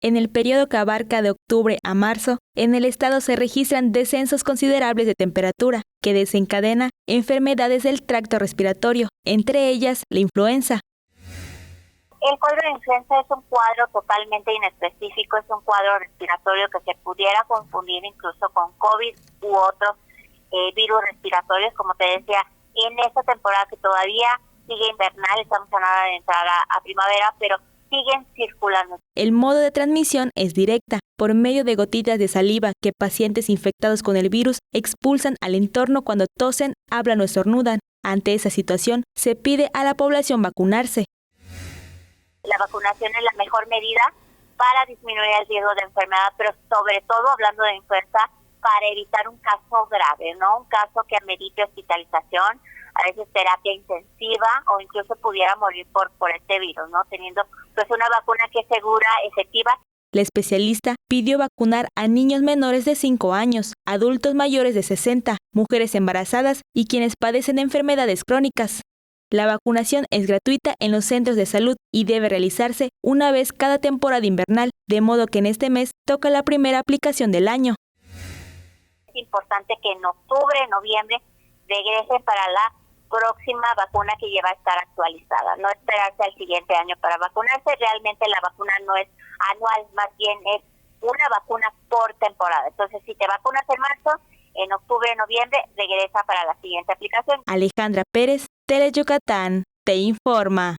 En el periodo que abarca de octubre a marzo, en el estado se registran descensos considerables de temperatura, que desencadena enfermedades del tracto respiratorio, entre ellas la influenza. El cuadro de influenza es un cuadro totalmente inespecífico, es un cuadro respiratorio que se pudiera confundir incluso con COVID u otros virus respiratorios, como te decía, en esta temporada que todavía sigue invernal, estamos a nada de entrar a primavera, pero siguen circulando. El modo de transmisión es directa, por medio de gotitas de saliva que pacientes infectados con el virus expulsan al entorno cuando tosen, hablan o estornudan. Ante esa situación, se pide a la población vacunarse. La vacunación es la mejor medida para disminuir el riesgo de enfermedad, pero sobre todo, hablando de influenza, para evitar un caso grave, ¿no? Un caso que amerite hospitalización, a veces terapia intensiva o incluso pudiera morir por este virus, ¿no? Teniendo pues una vacuna que es segura, efectiva. La especialista pidió vacunar a niños menores de 5 años, adultos mayores de 60, mujeres embarazadas y quienes padecen enfermedades crónicas. La vacunación es gratuita en los centros de salud y debe realizarse una vez cada temporada invernal, de modo que en este mes toca la primera aplicación del año. Es importante que en octubre, noviembre, regresen para la próxima vacuna que ya va a estar actualizada. No esperarse al siguiente año para vacunarse. Realmente la vacuna no es anual, más bien es una vacuna por temporada. Entonces, si te vacunas en marzo, en octubre, noviembre, regresa para la siguiente aplicación. Alejandra Pérez, Tele Yucatán, te informa.